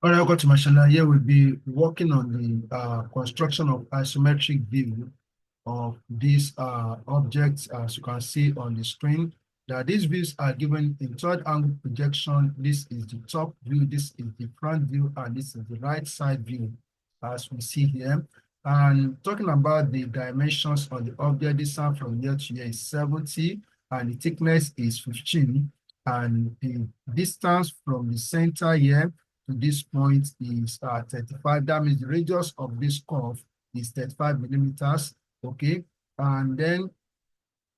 All right, welcome to my channel. Here we'll be working on the construction of isometric view of these objects. As you can see on the screen, that these views are given in third angle projection. This is the top view, this is the front view, and this is the right side view, as we see here. And talking about the dimensions of the object, distance from here to here is 70, and the thickness is 15, and the distance from the center here to this point is 35. That means the radius of this curve is 35 millimeters. Okay. And then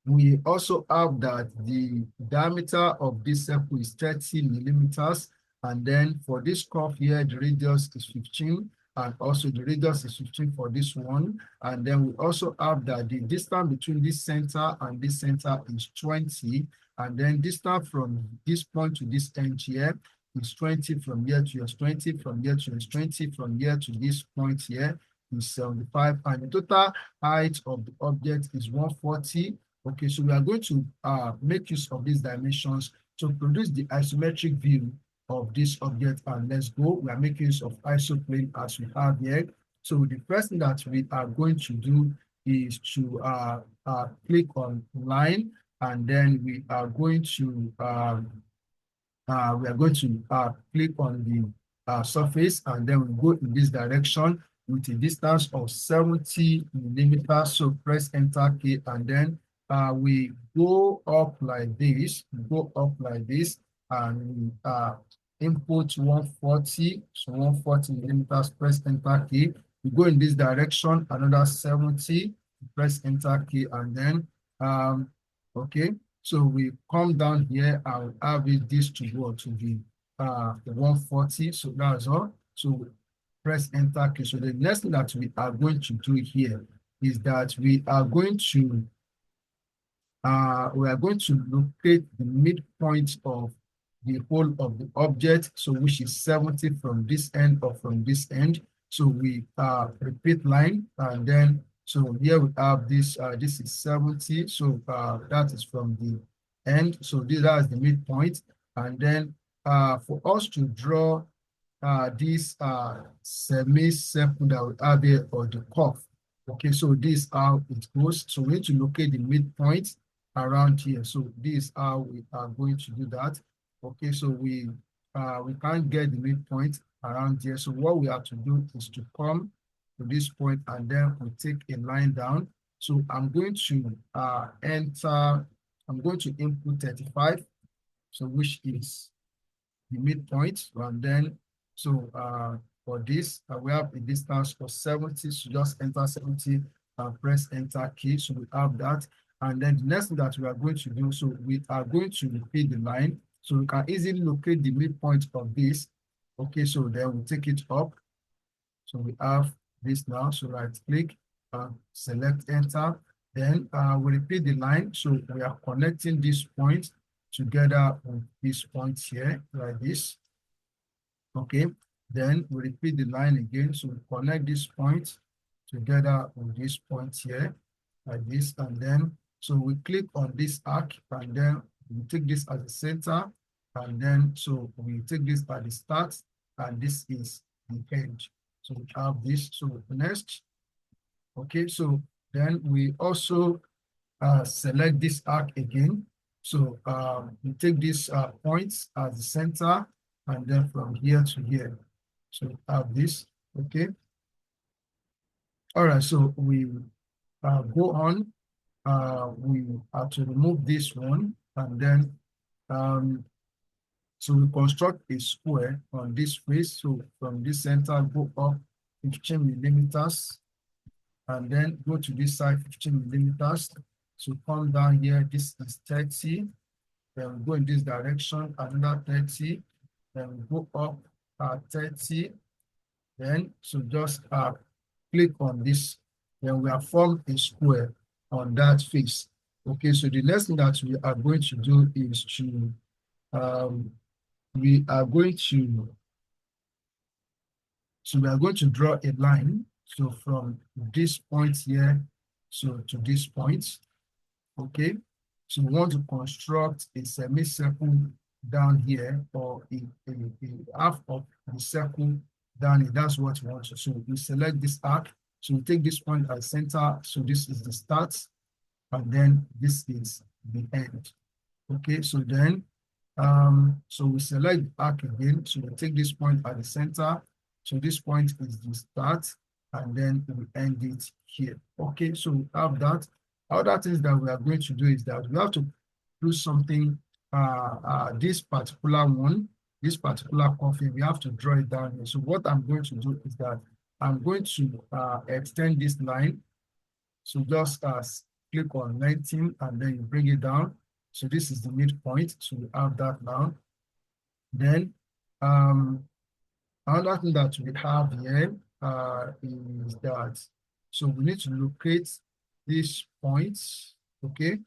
we also have that the diameter of this circle is 30 millimeters. And then for this curve here, the radius is 15. And also the radius is 15 for this one. And then we also have that the distance between this center and this center is 20. And then distance from this point to this end here is 20 from here to here, 20 from here to here, 20 from here to this point here is 75. And the total height of the object is 140. Okay, so we are going to make use of these dimensions to produce the isometric view of this object. And let's go. We are making use of isoplane as we have here. So the first thing that we are going to do is to click on line, and then we are going to click on the surface, and then we go in this direction with a distance of 70 millimeters. So press enter key, and then we go up like this, and input 140, so 140 millimeters, press enter key. We go in this direction, another 70, press enter key, and then, okay, so we come down here and have this to go to the 140, so that's all. So press enter key. So the next thing that we are going to do here is that we are going to locate the midpoint of the whole of the object, so which is 70 from this end or from this end. So we repeat line, and then so here we have this, this is 70, so that is from the end, so that is the midpoint. And then for us to draw this semicircle that we have here, or the curve, okay, so this is how it goes. So we need to locate the midpoint around here. So this is how we are going to do that. Okay, so we can't get the midpoint around here. So what we have to do is to come to this point, and then we take a line down. So I'm going to I'm going to input 35, so which is the midpoint. And then so for this, we have a distance of 70, so just enter 70 and press enter key. So we have that. And then the next thing that we are going to do, so we are going to repeat the line, so we can easily locate the midpoint of this. Okay, so then we take it up. So we have this now, so right click, select enter. Then we repeat the line, so we are connecting this point together with this point here, like this. Okay, then we repeat the line again, so we connect this point together with this point here, like this. And then so we click on this arc, and then we take this as the center, and then so we take this at the start, and this is the end. So we have this. So next, okay, so then we also select this arc again. So we take this points as the center, and then from here to here. So we have this. Okay. All right, so we go on. We have to remove this one, and then so we construct a square on this face. So from this center, go up 15 millimeters, and then go to this side 15 millimeters. So come down here, this is 30. Then we go in this direction, another 30. Then we go up 30. Then so just click on this. Then we have formed a square on that face. Okay, so the next thing that we are going to do is to we are going to draw a line. So from this point here, so to this point. Okay, so we want to construct a semicircle down here, or a half of the circle down here. That's what we want to. So we select this arc. So we take this point as center. So this is the start, and then this is the end. Okay, so then so we select arc again. So we take this point at the center. So this point is the start, and then we end it here. Okay, so we have that. Other things that we are going to do is that we have to do something, this particular one, this particular coffin, we have to draw it down here. So what I'm going to do is that I'm going to extend this line. So just click on 19 and then you bring it down. So this is the midpoint. So we have that now. Then another thing that we have here is that, so we need to locate these points. Okay.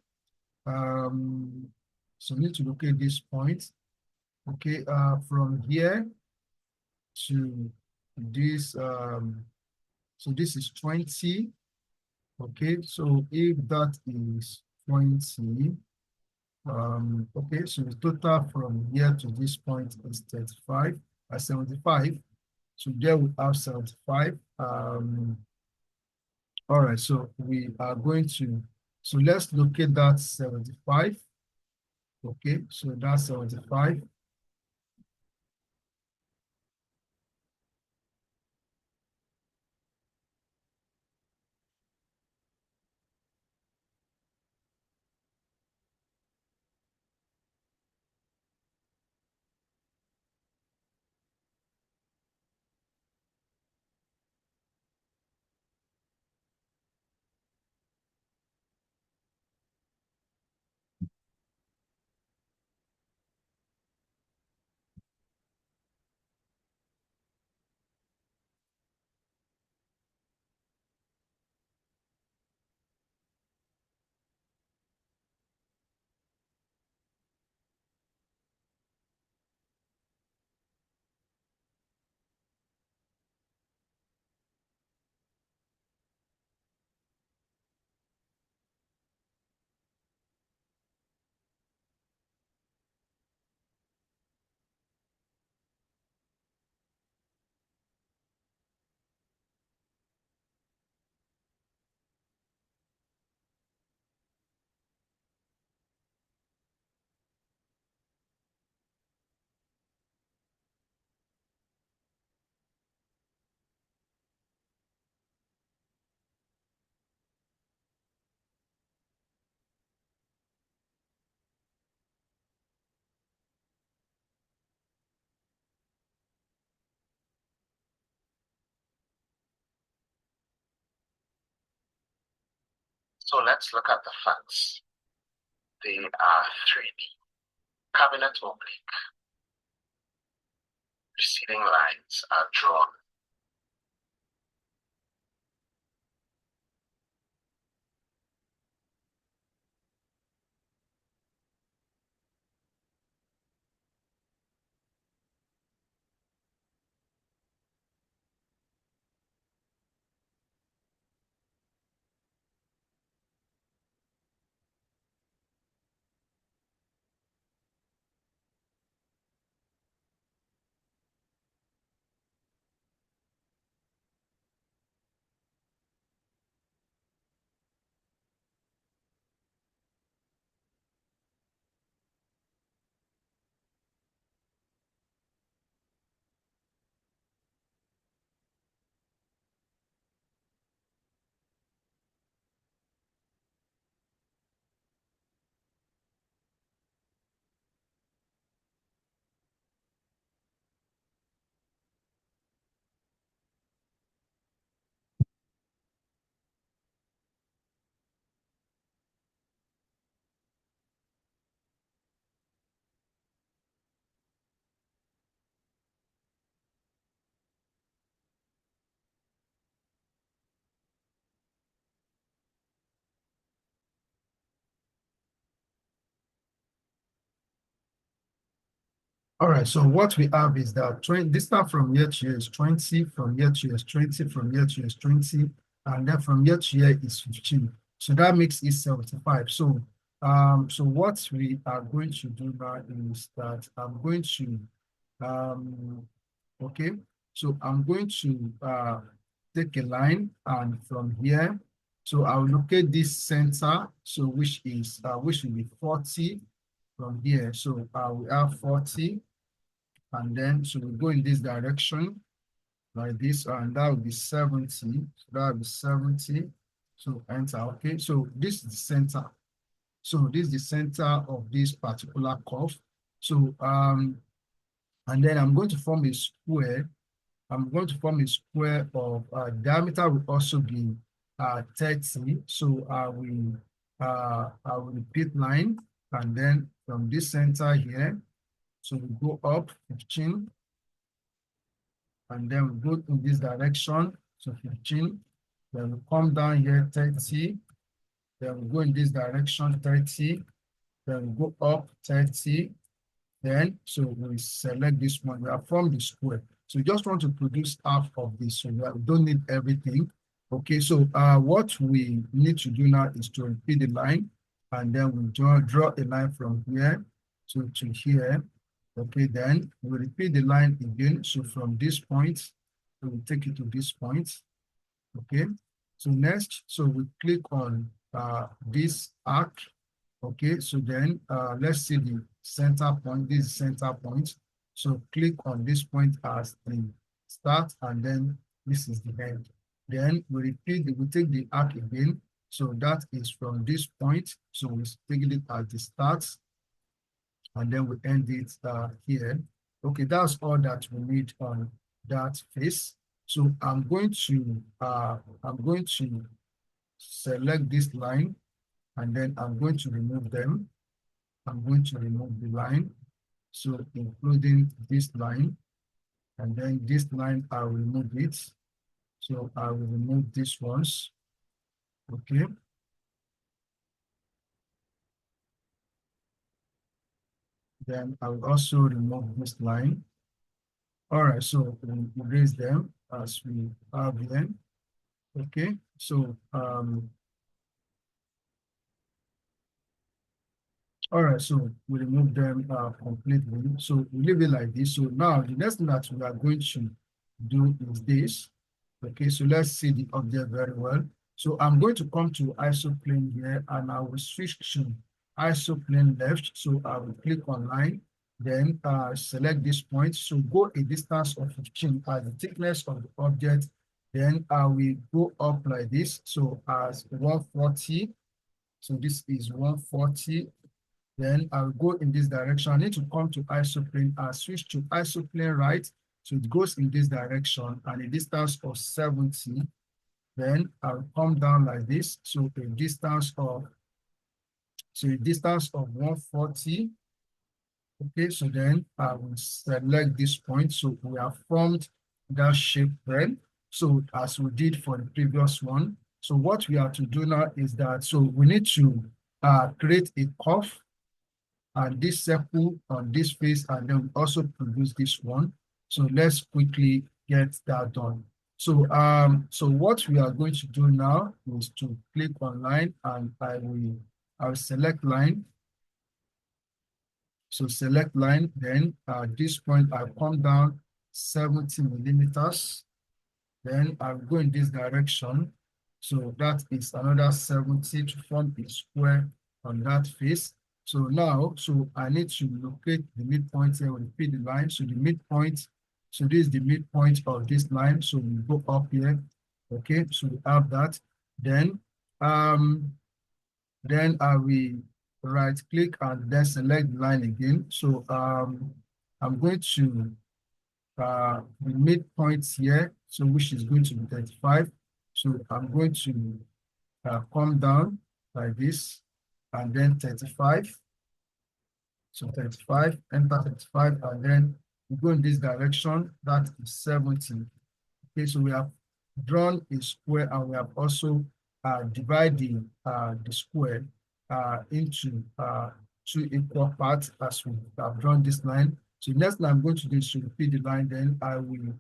So we need to locate this point. Okay. From here to this, so this is 20. Okay, so if that is 20, okay, so the total from here to this point is 35, 75. So there we have 75. All right, so we are going to, so let's locate that 75. Okay, so that's 75. So let's look at the facts. They are 3D. Cabinet oblique. Preceding lines are drawn. All right, so what we have is that 20, distance from here to here is 20, from here to here is 20, from here to here is 20, and then from here to here is 15. So that makes it 75. So So what we are going to do now is that I'm going to, okay, so I'm going to take a line, and from here, so I'll locate this center, so which will be 40 from here. So we have 40, and then so we go in this direction like this, and that will be 70. So that will be 70. So enter. Okay, so this is the center. So this is the center of this particular curve. So and then I'm going to form a square. I'm going to form a square of diameter will also be 30. So I will repeat line, and then from this center here, so we go up 15, and then we go in this direction, so 15. Then we come down here 30. Then we go in this direction 30. Then we go up 30. Then, so we select this one. We have formed the square. So we just want to produce half of this. So we don't need everything. Okay, so what we need to do now is to repeat the line, and then we draw a line from here to here. Okay, then we repeat the line again. So from this point, we will take it to this point. Okay, so next, so we click on this arc. Okay, so then let's see the center point. This is center point. So click on this point as the start, and then this is the end. Then we take the arc again. So that is from this point. So we take it as the start, and then we end it here. Okay, that's all that we need on that face. So I'm going to select this line, and then I'm going to remove them. I'm going to remove the line, so including this line, and then this line, I will remove it. So I will remove these ones. Okay. Then I will also remove this line. All right, so we erase them as we have them. Okay, so all right, so we remove them completely. So we leave it like this. So now the next thing that we are going to do is this. Okay, so let's see the object very well. So I'm going to come to isoplane here, and I will switch to isoplane left. So I will click on line, then select this point. So go a distance of 15 as the thickness of the object. Then I will go up like this. So as 140. So this is 140. Then I'll go in this direction. I need to come to isoplane. I'll switch to isoplane right. So it goes in this direction, and a distance of 70. Then I'll come down like this. So a distance of 140. Okay, so then I will select this point. So we have formed that shape then. So as we did for the previous one. So what we have to do now is that, so we need to create a curve and this circle on this face, and then we also produce this one. So let's quickly get that done. So so what we are going to do now is to click on line, and I'll select line. So select line, then at this point I'll come down 70 millimeters. Then I'll go in this direction. So that is another 70 to form a square on that face. So now, so I need to locate the midpoint here, repeat the line. So the midpoint, so this is the midpoint of this line. So we go up here. Okay, so we have that. Then I will right click and then select the line again. So I'm going to the midpoint here, so which is going to be 35. So I'm going to come down like this, and then 35. So 35, enter 35, and then we go in this direction, that is 70. Okay, so we have drawn a square, and we have also divided the square into two equal parts as we have drawn this line. So next thing I'm going to do is to repeat the line, then I will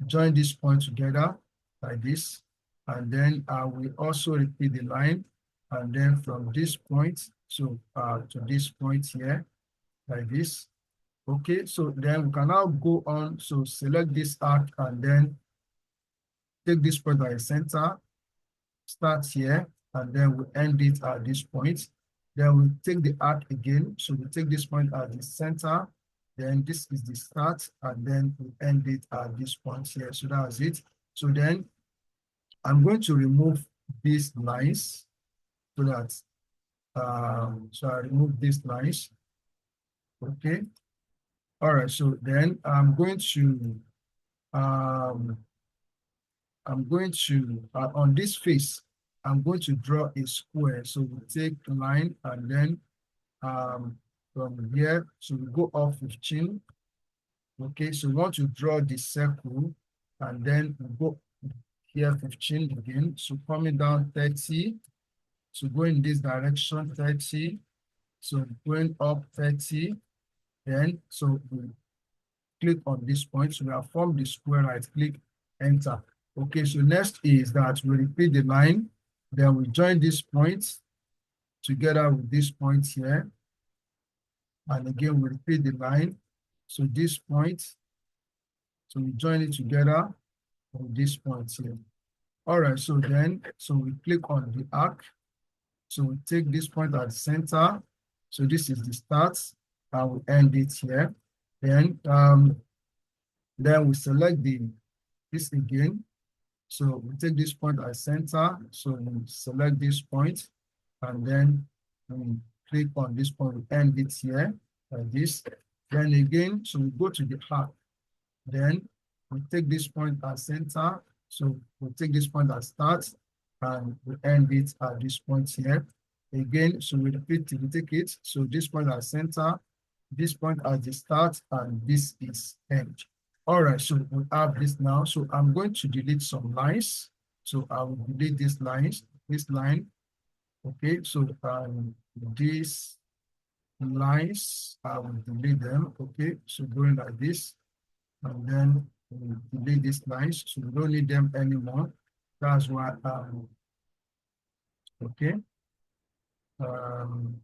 join this point together like this, and then I will also repeat the line, and then from this point to this point here, like this. Okay, so then we can now go on. So select this arc and then take this point by the center, start here, and then we end it at this point. Then we take the arc again. So we take this point at the center, then this is the start, and then we end it at this point here. So that's it. So then I'm going to remove these lines so that so I remove these lines. Okay. All right. So then um, on this face, I'm going to draw a square. So we take a line and then from here, so we go off 15. Okay, so we want to draw the circle and then we go here 15 again. So coming down 30, so go in this direction 30, so going up 30, then so we click on this point. So we have formed the square, right click, enter. Okay, so next is that we repeat the line, then we join this point together with this point here. And again, we repeat the line. So this point, so we join it together with this point here. All right, so then, so we click on the arc. So we take this point at the center. So this is the start, and we end it here. Then we select this again. So we take this point as center. So we select this point, and then we click on this point, we end it here, like this. Then again, so we go to the arc. Then we take this point as center. So we take this point as start, and we end it at this point here. Again, so we repeat, we take it. So this point as center, this point as the start, and this is end. All right, so we have this now. So I'm going to delete some lines. So I will delete these lines, this line. Okay, so these lines, I will delete them. Okay, so going like this, and then we delete these lines. So we don't need them anymore. That's why, okay. Um,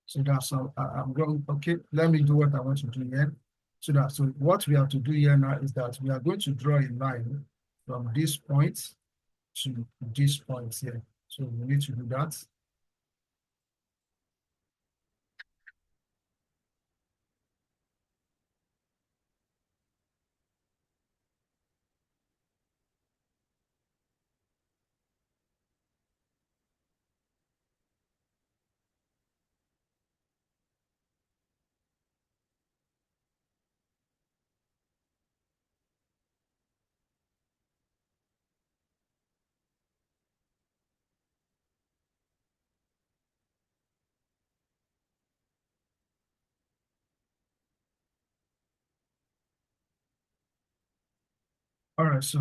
so that's how I'm going. Okay, let me do what I want to do here. So what we have to do here now is that we are going to draw a line from this point to this point here. So we need to do that. All right, so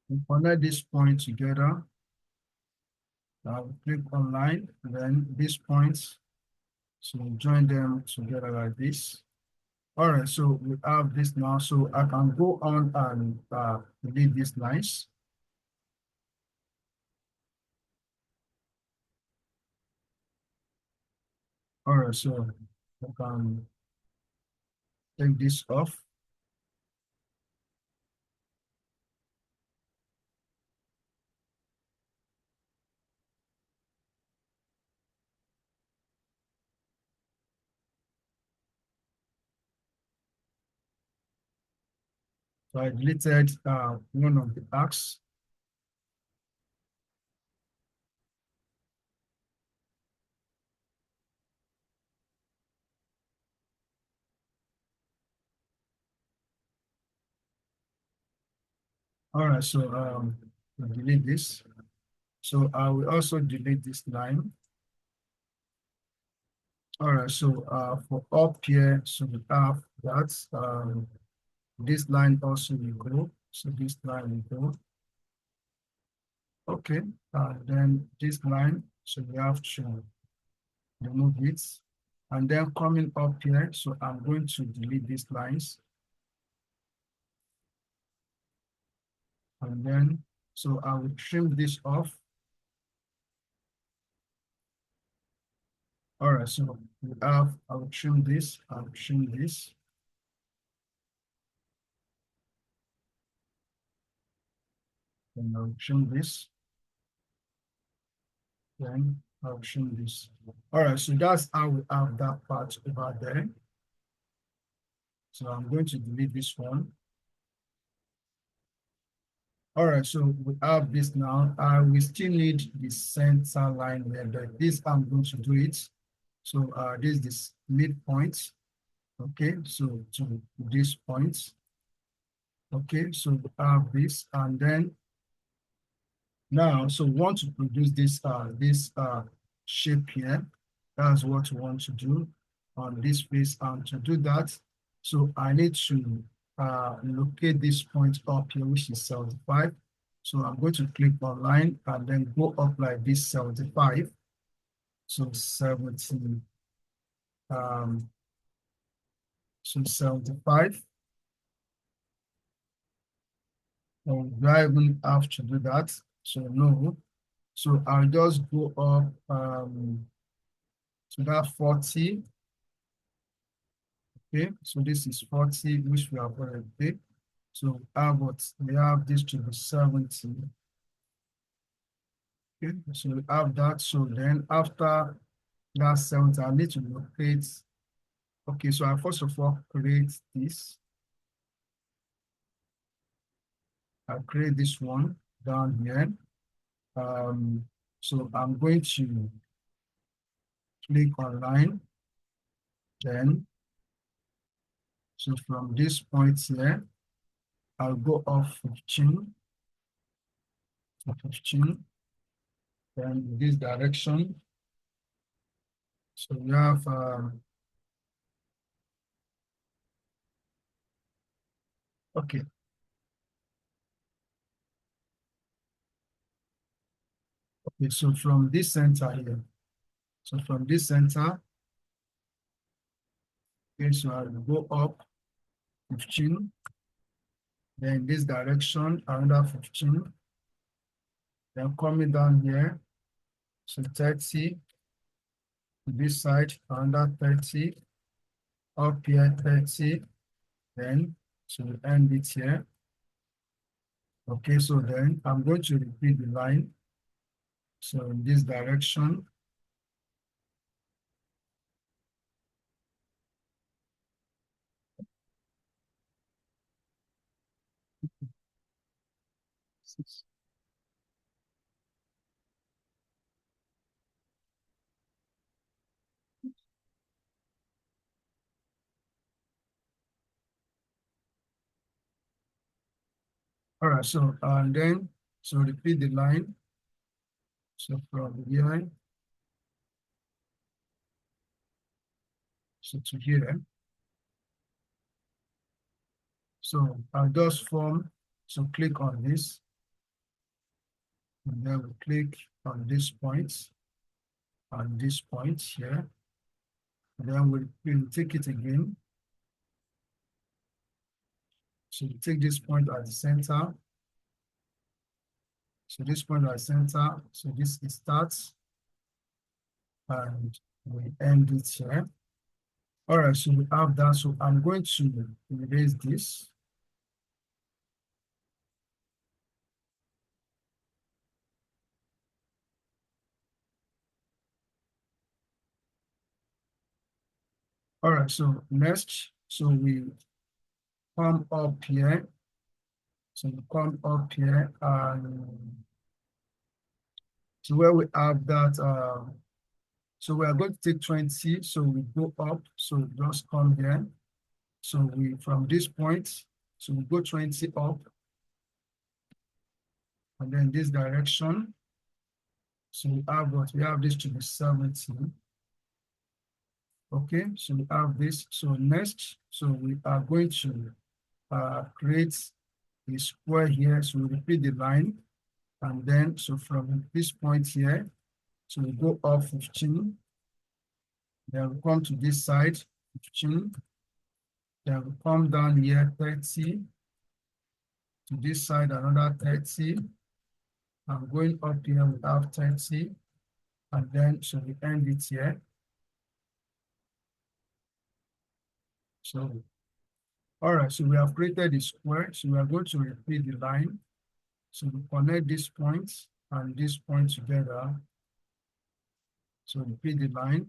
we connect this point together. I'll click on line, then these points. So we join them together like this. All right, so we have this now. So I can go on and delete these lines. All right, so I can take this off. So I deleted one of the arcs. All right, so delete this. So I will also delete this line. All right, so for up here, so we have that this line also will go. So this line will go. Okay, then this line, so we have to remove it. And then coming up here, so I'm going to delete these lines. And then, so I will trim this off. All right, so we have, I will trim this, I'll trim this. And I'll trim this. Then I'll trim this. All right, so that's how we have that part over there. So I'm going to delete this one. All right, so we have this now. We still need the center line here, but this I'm going to do it. So this is this midpoint. Okay, so to this point. Okay, so we have this, and then now, so we want to produce this shape here. That's what we want to do on this face, and to do that, so I need to locate this point up here, which is 75. So I'm going to click on line and then go up like this 75. So 70, so 75. Do I even have to do that? So no. So I'll just go up to that 40. Okay, so this is 40, which we have already did. So we have this to be 70. Okay, so we have that. So then after that 70, I need to locate. Okay, so I first of all create this. I create this one down here. So I'm going to click on line. Then, so from this point here, I'll go up 15 to 15. Then in this direction. So we have okay. Okay, so from this center here. So from this center, okay, so I will go up 15. Then this direction, another 15. Then coming down here, so 30. To this side, another 30. Up here, 30. Then, so we end it here. Okay, so then I'm going to repeat the line. So in this direction. All right, so and then, so repeat the line. So from here, so to here. So I'll just form, so click on this, and then we click on this point, and this point here. And then we'll take it again. So we take this point at the center. So this point at the center, so this is starts, and we end it here. All right, so we have that. So I'm going to erase this. All right, so next, so we come up here. So we come up here and so where we have that, so we are going to take 20, so we go up, so just come here. So we, from this point, so we go 20 up, and then this direction. So we have what? We have this to be 70. Okay, so we have this. So next, so we are going to create a square here. So we repeat the line. And then, so from this point here, so we go up 15. Then we come to this side, 15. Then we come down here, 30. To this side, another 30. And going up here, we have 30. And then, so we end it here. So, all right, so we have created a square. So we are going to repeat the line. So we connect this point and this point together. So repeat the line.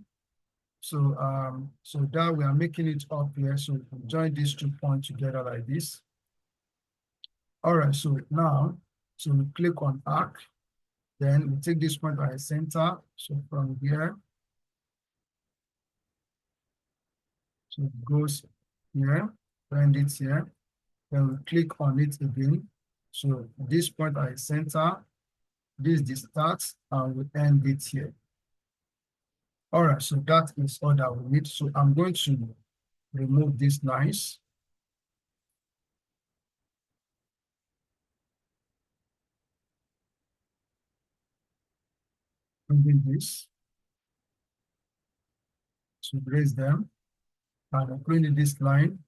So so that we are making it up here. So we can join these 2 points together like this. All right, so now, so we click on arc. Then we take this point by center. So from here, so it goes here, bend it here. Then we click on it again. So this point by center, this is the start, and we end it here. All right, so that is all that we need. So I'm going to remove these lines. Bring this. So raise them. And I'm cleaning this line.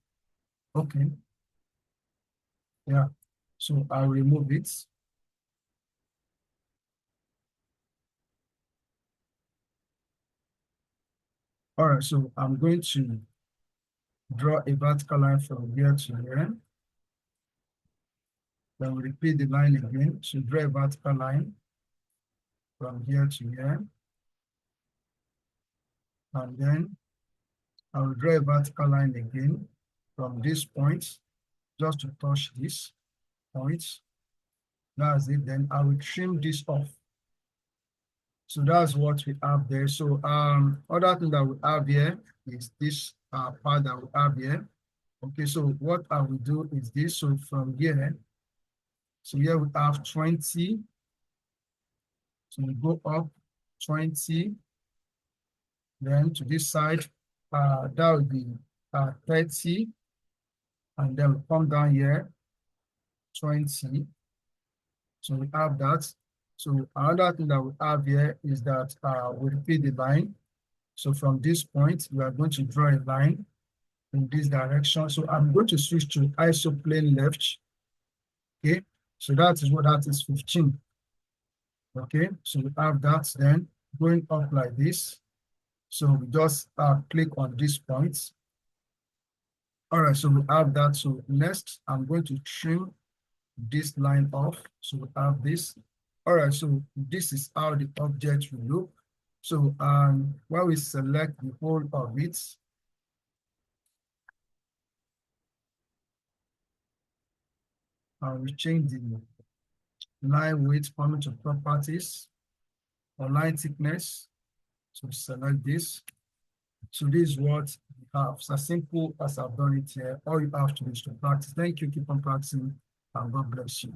Okay. Yeah. So I'll remove it. All right, so I'm going to draw a vertical line from here to here. Then we repeat the line again. So draw a vertical line from here to here. And then I will draw a vertical line again from this point, just to touch this point. That's it. Then I will trim this off. So that's what we have there. So other thing that we have here is this part that we have here. Okay, so what I will do is this. So from here, so here we have 20. So we go up 20. Then to this side, that would be 30. And then we come down here, 20. So we have that. So another thing that we have here is that we repeat the line. So from this point, we are going to draw a line in this direction. So I'm going to switch to isoplane left. Okay, so that is what that is 15. Okay, so we have that then going up like this. So we just click on this point. All right, so we have that. So next, I'm going to trim this line off. So we have this. All right, so this is how the object will look. So when we select the whole of it, we change the line width coming to properties or line thickness. So select this. So this is what we have. It's as simple as I've done it here. All you have to do is to practice. Thank you. Keep on practicing, and God bless you.